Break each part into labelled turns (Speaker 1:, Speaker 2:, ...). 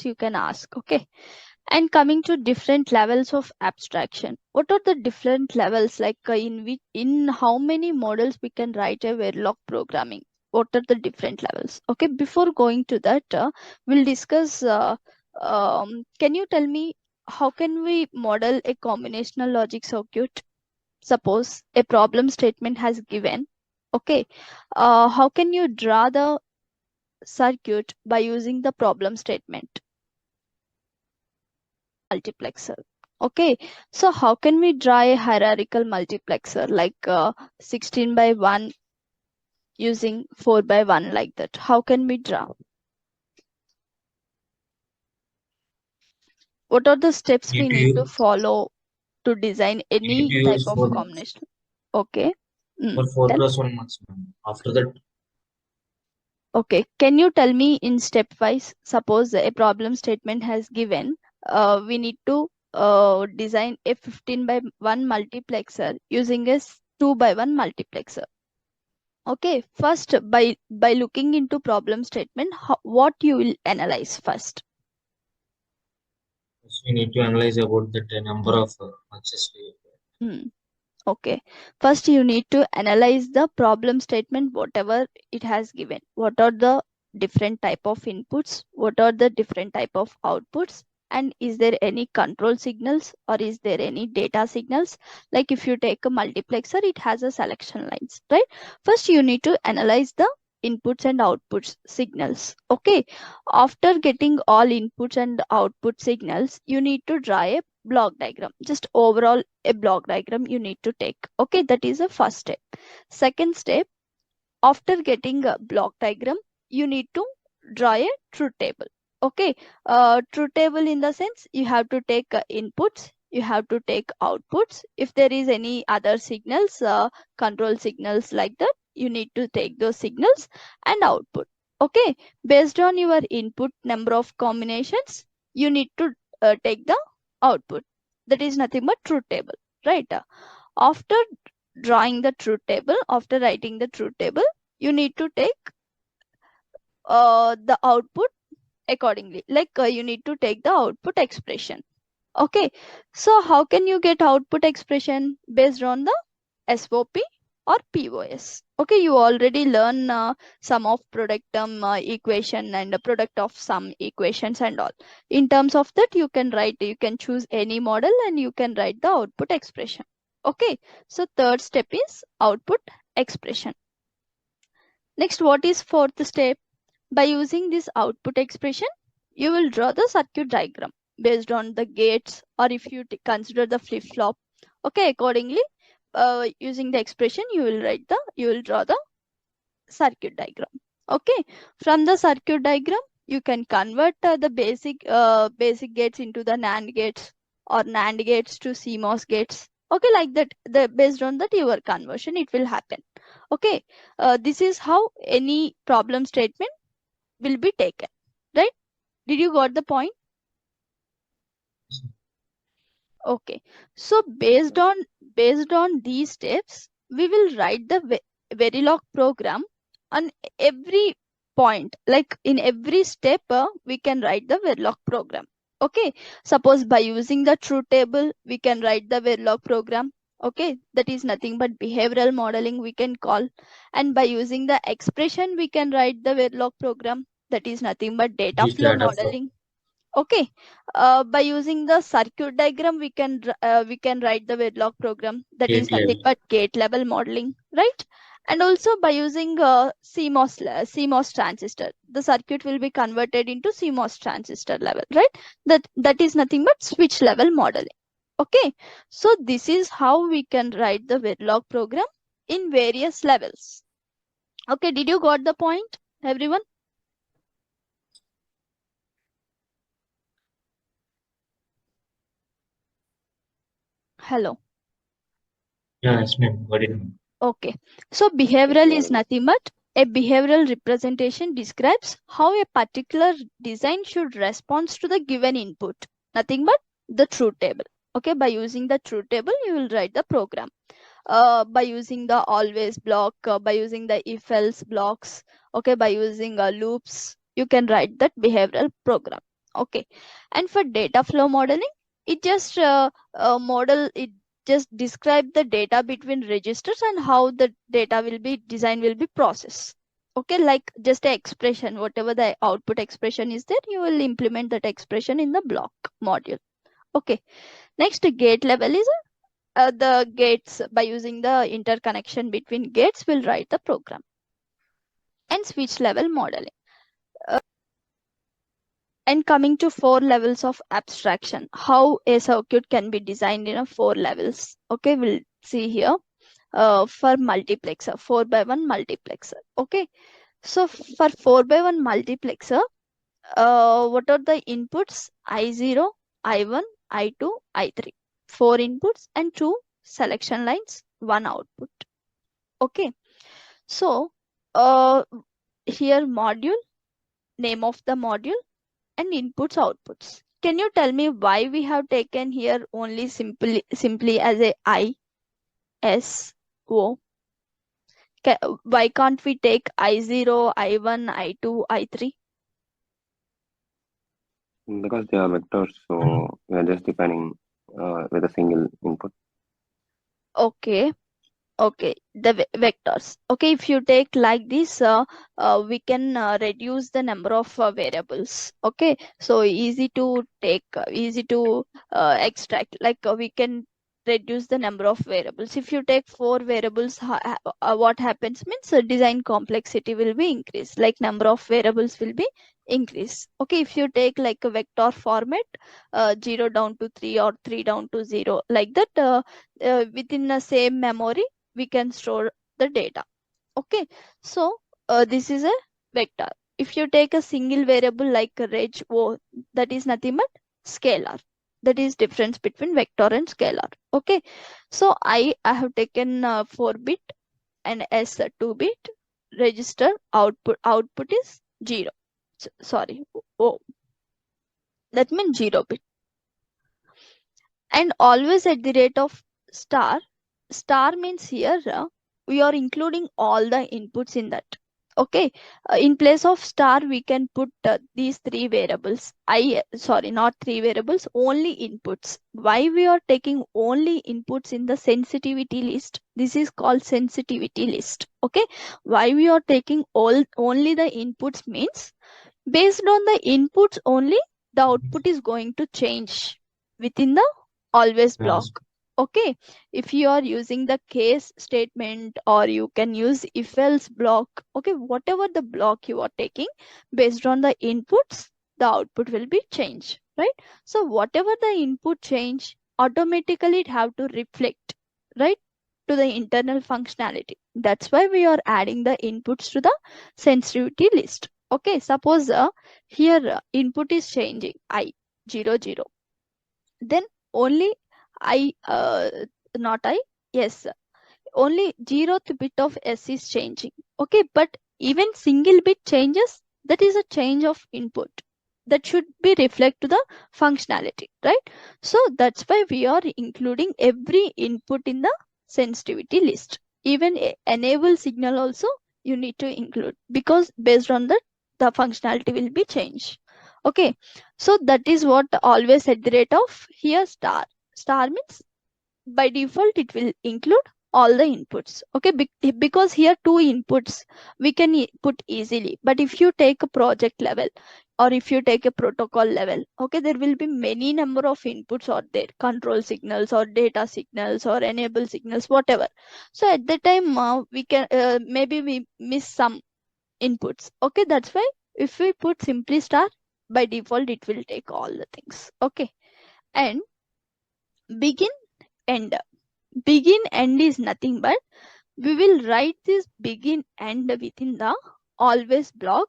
Speaker 1: questions you can ask. Okay. And coming to different levels of abstraction, what are the different levels, like in how many models we can write a Verilog programming? What are the different levels? Okay, before going to that, we'll discuss. Can you tell me how can we model a combinational logic circuit? Suppose a problem statement has given. Okay, how can you draw the circuit by using the problem statement? Multiplexer. Okay, so how can we draw a hierarchical multiplexer like 16 by 1 using 4 by 1 like that? How can we draw? What are the steps we
Speaker 2: Need to
Speaker 1: need to
Speaker 2: use,
Speaker 1: follow to design
Speaker 2: we need
Speaker 1: any
Speaker 2: to
Speaker 1: type
Speaker 2: use
Speaker 1: of combination? Okay.
Speaker 2: for 4
Speaker 1: Tell.
Speaker 2: plus 1 marks, ma'am. After that,
Speaker 1: Okay, can you tell me in stepwise? Suppose a problem statement has given, we need to design a 15 by 1 multiplexer using a 2 by 1 multiplexer. Okay, first by looking into problem statement, what you will analyze first?
Speaker 2: first we need to analyze about the number of matches.
Speaker 1: Hmm. Okay, first you need to analyze the problem statement, whatever it has given. What are the different type of inputs? What are the different type of outputs? And is there any control signals or is there any data signals? Like if you take a multiplexer, it has a selection lines, right? First you need to analyze the inputs and outputs signals. Okay, after getting all inputs and output signals, you need to draw a block diagram. Just overall a block diagram you need to take. Okay, that is the first step. Second step, after getting a block diagram, you need to draw a truth table. Okay, truth table in the sense you have to take inputs, you have to take outputs. If there is any other signals, control signals like that, you need to take those signals and output. Okay, based on your input number of combinations, you need to take the output. That is nothing but truth table, right? After drawing the truth table, after writing the truth table, you need to take the output accordingly. Like you need to take the output expression. Okay, so how can you get output expression? Based on the SOP or POS. Okay, you already learn sum of product term equation and the product of sum equations and all. In terms of that, you can write, you can choose any model and you can write the output expression. Okay, so third step is output expression. Next, what is fourth step? By using this output expression, you will draw the circuit diagram based on the gates, or if you consider the flip-flop. Okay, accordingly, using the expression, you will draw the circuit diagram. Okay, from the circuit diagram, you can convert the basic gates into the NAND gates or NAND gates to CMOS gates. Okay, like that, based on that your conversion, it will happen. Okay, this is how any problem statement will be taken, right? Did you got the point? Okay, so based on these steps, we will write the Verilog program on every point. Like in every step, we can write the Verilog program. Okay, suppose by using the truth table, we can write the Verilog program. Okay, that is nothing but behavioral modeling we can call. And by using the expression, we can write the Verilog program. That is nothing but data
Speaker 2: Use
Speaker 1: flow
Speaker 2: data flow.
Speaker 1: modeling. Okay, by using the circuit diagram, we can write the Verilog program. That is
Speaker 2: Gate
Speaker 1: nothing
Speaker 2: level.
Speaker 1: but gate level modeling, right? And also by using CMOS transistor, the circuit will be converted into CMOS transistor level, right? That is nothing but switch level modeling. Okay, so this is how we can write the Verilog program in various levels. Okay, did you got the point, everyone? Hello.
Speaker 2: Yeah, yes, ma'am. Got it.
Speaker 1: Okay, so behavioral is nothing but a behavioral representation describes how a particular design should respond to the given input. Nothing but the truth table. Okay, by using the truth table, you will write the program. By using the always block, by using the if else blocks, okay, by using loops, you can write that behavioral program. Okay. And for data flow modeling, it just just describe the data between registers and how the data will be processed. Okay, like just a expression, whatever the output expression is there, you will implement that expression in the block module. Okay. Next, gate level is the gates. By using the interconnection between gates, will write the program. And switch level modeling. And coming to 4 levels of abstraction, how a circuit can be designed in a 4 levels. Okay, we'll see here. For multiplexer, 4x1 multiplexer. Okay, so for 4x1 multiplexer, what are the inputs? I0, I1, I2, I3. 4 inputs and 2 selection lines, 1 output. Okay, so here module, name of the module, and inputs outputs. Can you tell me why we have taken here only simply as a I, S, O? Why can't we take I0, I1, I2, I3?
Speaker 3: Because they are vectors, so we are just defining with a single input.
Speaker 1: Okay. Okay, the vectors. Okay, if you take like this, we can reduce the number of variables. Okay, so easy to take, easy to extract. Like we can reduce the number of variables. If you take 4 variables, what happens means design complexity will be increased. Like number of variables will be increased. Okay, if you take like a vector format, 0 down to 3 or 3 down to 0, like that, within the same memory we can store the data. Okay, so this is a vector. If you take a single variable like a reg o, that is nothing but scalar. That is difference between vector and scalar. Okay, so I have taken 4 bit and S 2 bit. Register output is 0. Sorry, oh, that means 0 bit. And always at the rate of star. Star means here we are including all the inputs in that. Okay, in place of star we can put these 3 variables. Sorry, not 3 variables, only inputs. Why we are taking only inputs in the sensitivity list? This is called sensitivity list. Okay, why we are taking only the inputs means based on the inputs only the output is going to change within the always block.
Speaker 2: Yes.
Speaker 1: Okay, if you are using the case statement or you can use if else block, okay, whatever the block you are taking, based on the inputs the output will be changed, right? So whatever the input change, automatically it have to reflect, right, to the internal functionality. That's why we are adding the inputs to the sensitivity list. Okay, suppose here input is changing I 0 0, then only I not I, yes, only 0th bit of S is changing. Okay, but even single bit changes, that is a change of input that should be reflect to the functionality, right? So that's why we are including every input in the sensitivity list. Even enable signal also you need to include, because based on that the functionality will be changed. Okay, so that is what always at the rate of here star. Star means by default it will include all the inputs. Okay, because here 2 inputs we can put easily, but if you take a project level or if you take a protocol level, okay, there will be many number of inputs out there, control signals or data signals or enable signals, whatever. So at that time we can maybe we miss some inputs. Okay, that's why if we put simply star, by default it will take all the things. Okay, and begin end. Begin end is nothing but we will write this begin end within the always block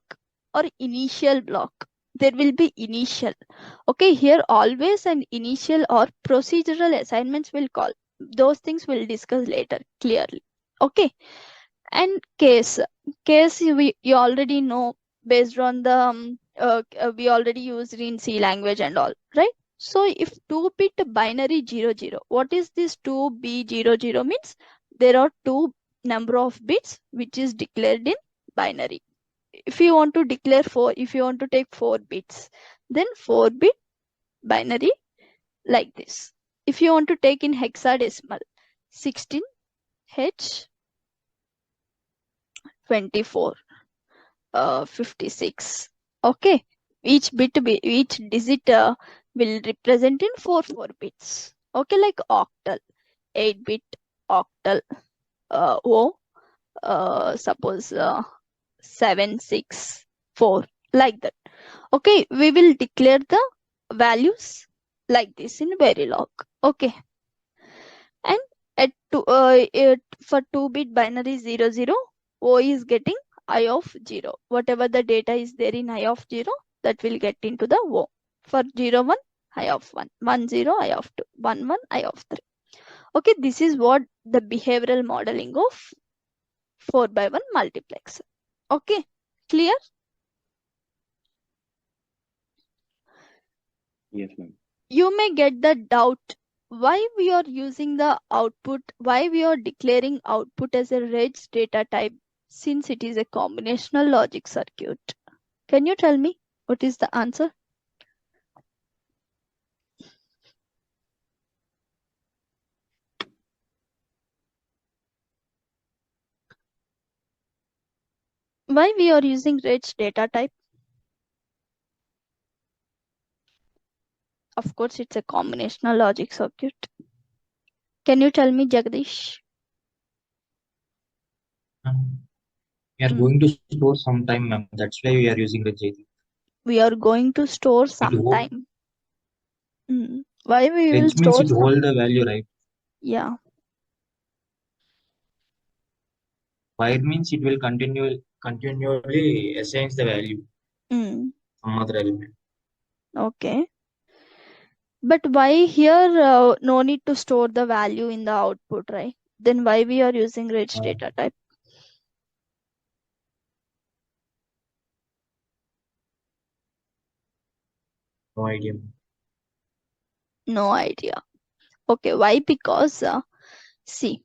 Speaker 1: or initial block. There will be initial. Okay, here always and initial or procedural assignments will call. Those things we'll discuss later clearly. Okay, and case you already know, based on the we already used in C language and all, right? So if 2 bit binary 00, what is this 2B00 means? There are two number of bits which is declared in binary. if you want to declare 4, if you want to take 4 bits, then 4-bit binary like this. If you want to take in hexadecimal, 16H 24 56. Okay, each digit will represent in 4 bits. Okay, like octal, 8-bit octal. Suppose 764, like that. Okay, we will declare the values like this in Verilog. Okay, and at for 2-bit binary 00, O is getting I of 0. Whatever the data is there in I of 0, that will get into the O. For 01, I of 1, 10, I of 2, 11, I of 3. Okay, this is what the behavioral modeling of 4x1 multiplexer. Okay, clear?
Speaker 3: Yes, ma'am.
Speaker 1: You may get the doubt why we are using the output, why we are declaring output as a regs data type, since it is a combinational logic circuit. Can you tell me what is the answer? Why we are using regs data type? Of course, it's a combinational logic circuit. Can you tell me, Jagdish?
Speaker 2: We are going to store some time, ma'am. That's why we are using the JD.
Speaker 1: We are going to store some
Speaker 2: It hold-
Speaker 1: time. Why we will
Speaker 2: Reg means
Speaker 1: store
Speaker 2: it
Speaker 1: some?
Speaker 2: hold the value, right?
Speaker 1: Yeah.
Speaker 2: Wire means it will continually assigns the value some other element.
Speaker 1: Okay. But why here no need to store the value in the output, right? Then why we are using rich data type?
Speaker 2: No idea.
Speaker 1: No idea. Okay, why? Because see,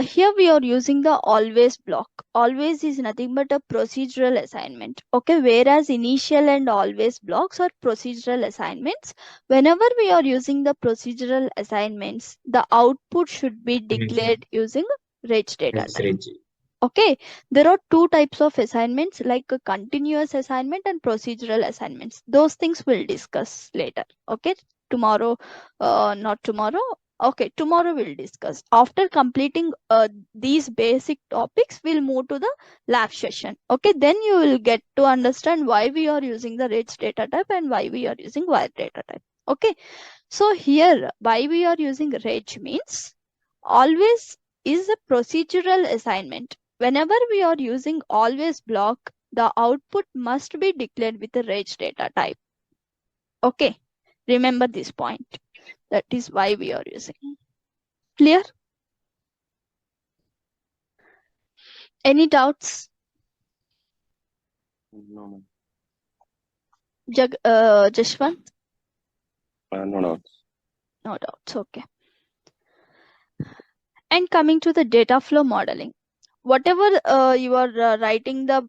Speaker 1: here we are using the always block. Always is nothing but a procedural assignment. Okay, whereas initial and always blocks are procedural assignments. Whenever we are using the procedural assignments, the output should be declared using rich data
Speaker 2: Yes,
Speaker 1: type.
Speaker 2: Reg.
Speaker 1: Okay, there are 2 types of assignments, like a continuous assignment and procedural assignments. Those things we'll discuss later. Okay, tomorrow, not tomorrow. Okay, tomorrow we'll discuss. After completing these basic topics, we'll move to the lab session. Okay, then you will get to understand why we are using the rich data type and why we are using wire data type. Okay, so here why we are using reg means always is a procedural assignment. Whenever we are using always block, the output must be declared with a reg data type. Okay, remember this point. That is why we are using. Clear? Any doubts?
Speaker 3: No, ma'am.
Speaker 1: Jashwant?
Speaker 3: No doubts.
Speaker 1: No doubts. Okay. And coming to the data flow modeling, whatever you are writing the